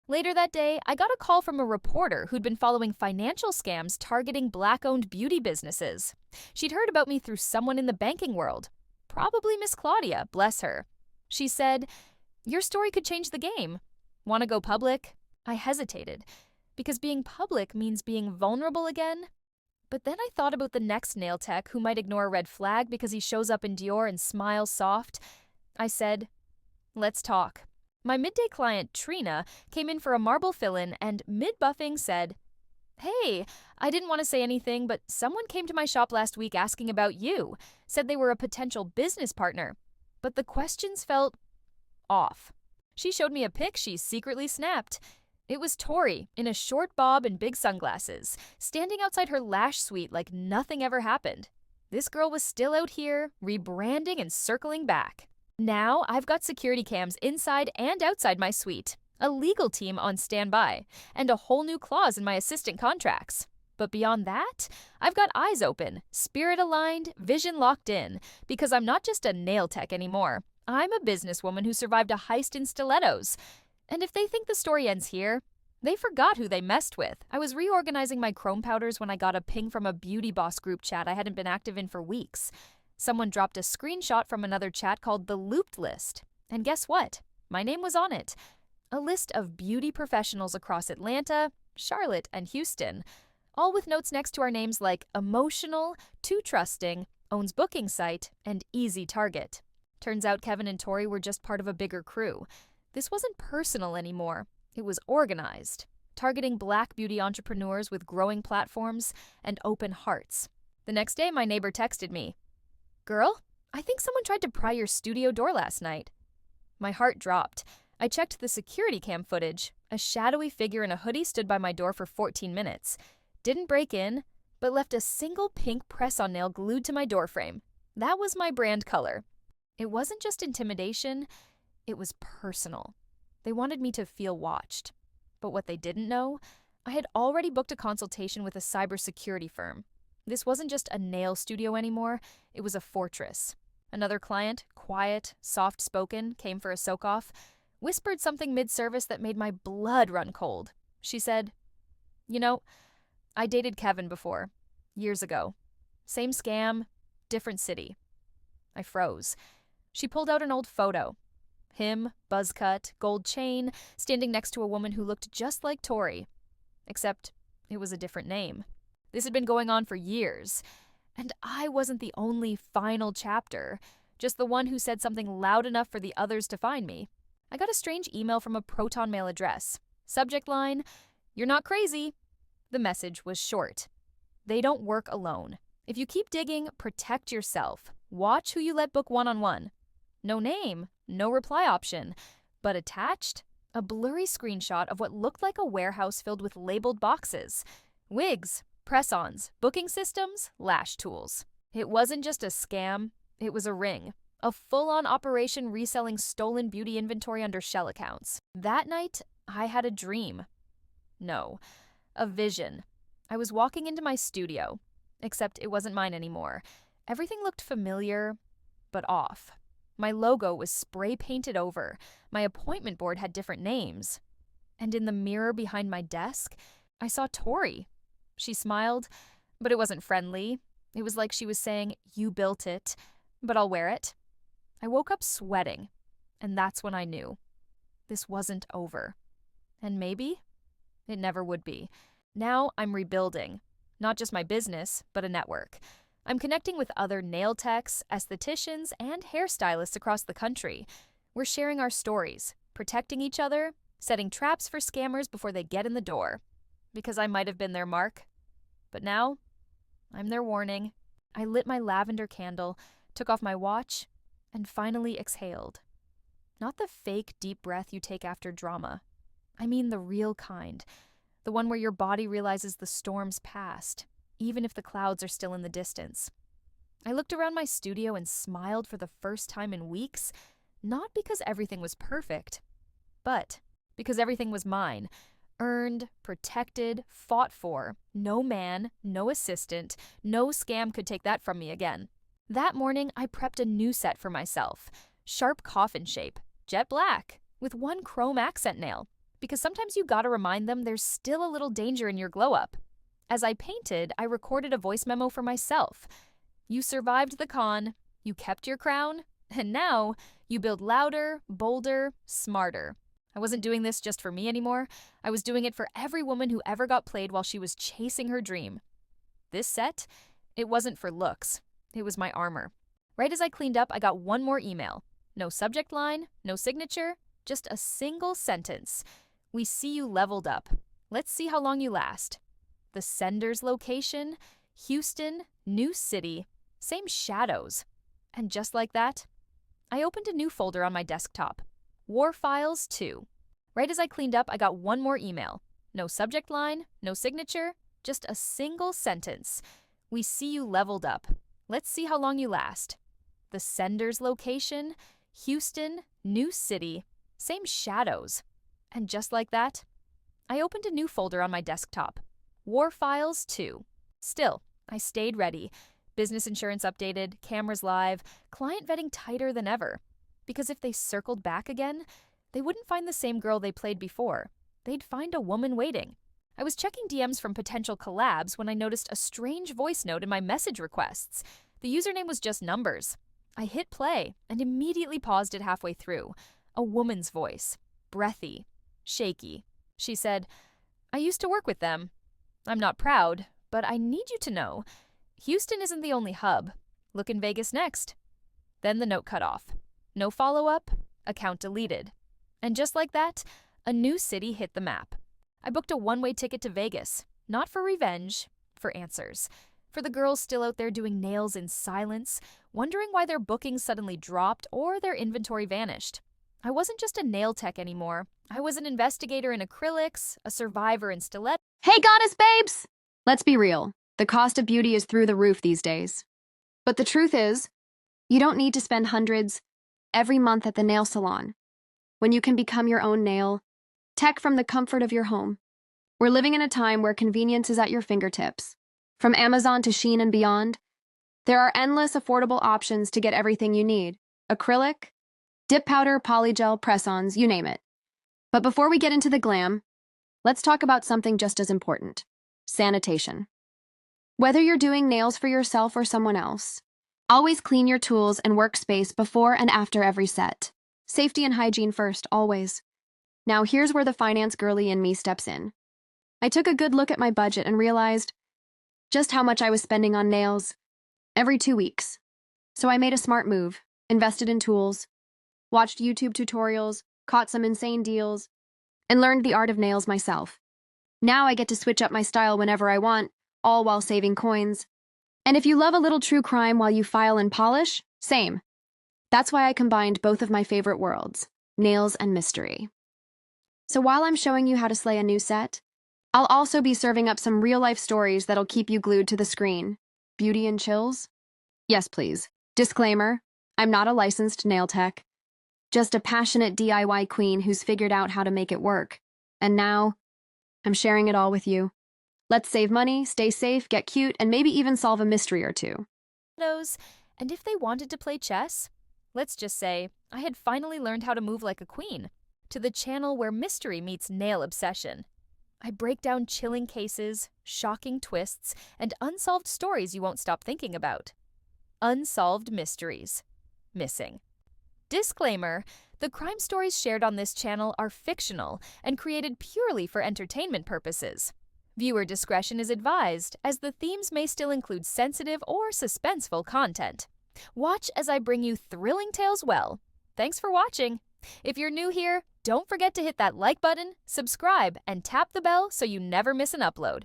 Later that day, I got a call from a reporter who'd been following financial scams targeting black-owned beauty businesses. She'd heard about me through someone in the banking world. Probably Miss Claudia, bless her. She said, "Your story could change the game. Want to go public?" I hesitated, because being public means being vulnerable again. But then I thought about the next nail tech who might ignore a red flag because he shows up in Dior and smiles soft. I said, "Let's talk." My midday client, Trina, came in for a marble fill-in and, mid-buffing, said, "Hey, I didn't want to say anything, but someone came to my shop last week asking about you, said they were a potential business partner. But the questions felt off." She showed me a pic she secretly snapped. It was Tori, in a short bob and big sunglasses, standing outside her lash suite like nothing ever happened. This girl was still out here, rebranding and circling back. Now I've got security cams inside and outside my suite, a legal team on standby, and a whole new clause in my assistant contracts. But beyond that, I've got eyes open, spirit aligned, vision locked in, because I'm not just a nail tech anymore. I'm a businesswoman who survived a heist in stilettos. And if they think the story ends here, they forgot who they messed with. I was reorganizing my chrome powders when I got a ping from a beauty boss group chat I hadn't been active in for weeks. Someone dropped a screenshot from another chat called the Looped List. And guess what? My name was on it. A list of beauty professionals across Atlanta, Charlotte, and Houston, all with notes next to our names like emotional, too trusting, owns booking site, and easy target. Turns out Kevin and Tori were just part of a bigger crew. This wasn't personal anymore. It was organized, targeting black beauty entrepreneurs with growing platforms and open hearts. The next day, my neighbor texted me, "Girl, I think someone tried to pry your studio door last night." My heart dropped. I checked the security cam footage. A shadowy figure in a hoodie stood by my door for 14 minutes. Didn't break in, but left a single pink press-on nail glued to my doorframe. That was my brand color. It wasn't just intimidation, it was personal. They wanted me to feel watched. But what they didn't know, I had already booked a consultation with a cybersecurity firm. This wasn't just a nail studio anymore, it was a fortress. Another client, quiet, soft-spoken, came for a soak-off, whispered something mid-service that made my blood run cold. She said, "You know, I dated Kevin before, years ago. Same scam, different city." I froze. She pulled out an old photo. Him, buzz cut, gold chain, standing next to a woman who looked just like Tori. Except it was a different name. This had been going on for years. And I wasn't the only final chapter, just the one who said something loud enough for the others to find me. I got a strange email from a Proton Mail address. Subject line, "You're not crazy." The message was short. They don't work alone. If you keep digging, protect yourself. Watch who you let book one-on-one. No name, no reply option, but attached, a blurry screenshot of what looked like a warehouse filled with labeled boxes. Wigs, press-ons, booking systems, lash tools. It wasn't just a scam, it was a ring. A full-on operation reselling stolen beauty inventory under shell accounts. That night, I had a dream. No, a vision. I was walking into my studio, except it wasn't mine anymore. Everything looked familiar, but off. My logo was spray-painted over. My appointment board had different names. And in the mirror behind my desk, I saw Tori. She smiled, but it wasn't friendly. It was like she was saying, "You built it, but I'll wear it." I woke up sweating, and that's when I knew. This wasn't over. And maybe it never would be. Now I'm rebuilding. Not just my business, but a network. I'm connecting with other nail techs, estheticians, and hairstylists across the country. We're sharing our stories, protecting each other, setting traps for scammers before they get in the door. Because I might have been their mark. But now, I'm their warning. I lit my lavender candle, took off my watch, and finally exhaled. Not the fake deep breath you take after drama. I mean the real kind. The one where your body realizes the storm's past, even if the clouds are still in the distance. I looked around my studio and smiled for the first time in weeks, not because everything was perfect, but because everything was mine. Earned, protected, fought for. No man, no assistant, no scam could take that from me again. That morning, I prepped a new set for myself. Sharp coffin shape, jet black, with one chrome accent nail. because sometimes you gotta remind them there's still a little danger in your glow-up. As I painted, I recorded a voice memo for myself. You survived the con, you kept your crown, and now you build louder, bolder, smarter. I wasn't doing this just for me anymore. I was doing it for every woman who ever got played while she was chasing her dream. This set, it wasn't for looks. It was my armor. Right as I cleaned up, I got one more email. No subject line, no signature, just a single sentence. We see you leveled up. Let's see how long you last. The sender's location, Houston, new city, same shadows. And just like that, I opened a new folder on my desktop. War Files 2. Right as I cleaned up, I got one more email. No subject line, no signature, just a single sentence. We see you leveled up. Let's see how long you last. The sender's location, Houston, new city, same shadows. And just like that, I opened a new folder on my desktop. War Files 2. Still, I stayed ready. Business insurance updated, cameras live, client vetting tighter than ever. Because if they circled back again, they wouldn't find the same girl they played before. They'd find a woman waiting. I was checking DMs from potential collabs when I noticed a strange voice note in my message requests. The username was just numbers. I hit play and immediately paused it halfway through. A woman's voice. Breathy. Shaky. She said, "I used to work with them. I'm not proud, but I need you to know, Houston isn't the only hub. Look in Vegas next." Then the note cut off. No follow-up, account deleted. And just like that, a new city hit the map. I booked a one-way ticket to Vegas, not for revenge, for answers. For the girls still out there doing nails in silence, wondering why their bookings suddenly dropped or their inventory vanished. I wasn't just a nail tech anymore. I was an investigator in acrylics, a survivor in stilettos. Hey, goddess babes! Let's be real. The cost of beauty is through the roof these days. But the truth is, you don't need to spend hundreds every month at the nail salon when you can become your own nail tech from the comfort of your home. We're living in a time where convenience is at your fingertips. From Amazon to Shein and beyond, there are endless affordable options to get everything you need. Acrylic, dip powder, polygel, press-ons, you name it. But before we get into the glam, let's talk about something just as important: sanitation. Whether you're doing nails for yourself or someone else, always clean your tools and workspace before and after every set. Safety and hygiene first, always. Now here's where the finance girly in me steps in. I took a good look at my budget and realized just how much I was spending on nails every 2 weeks. So I made a smart move, invested in tools, watched YouTube tutorials, caught some insane deals, and learned the art of nails myself. Now I get to switch up my style whenever I want, all while saving coins. And if you love a little true crime while you file and polish, same. That's why I combined both of my favorite worlds, nails and mystery. So while I'm showing you how to slay a new set, I'll also be serving up some real-life stories that'll keep you glued to the screen. Beauty and chills? Yes, please. Disclaimer, I'm not a licensed nail tech, just a passionate DIY queen who's figured out how to make it work. And now, I'm sharing it all with you. Let's save money, stay safe, get cute, and maybe even solve a mystery or two. And if they wanted to play chess, let's just say I had finally learned how to move like a queen, to the channel where mystery meets nail obsession. I break down chilling cases, shocking twists, and unsolved stories you won't stop thinking about. Unsolved mysteries. Missing. Disclaimer: the crime stories shared on this channel are fictional and created purely for entertainment purposes. Viewer discretion is advised, as the themes may still include sensitive or suspenseful content. Watch as I bring you thrilling tales well. Thanks for watching. If you're new here, don't forget to hit that like button, subscribe, and tap the bell so you never miss an upload.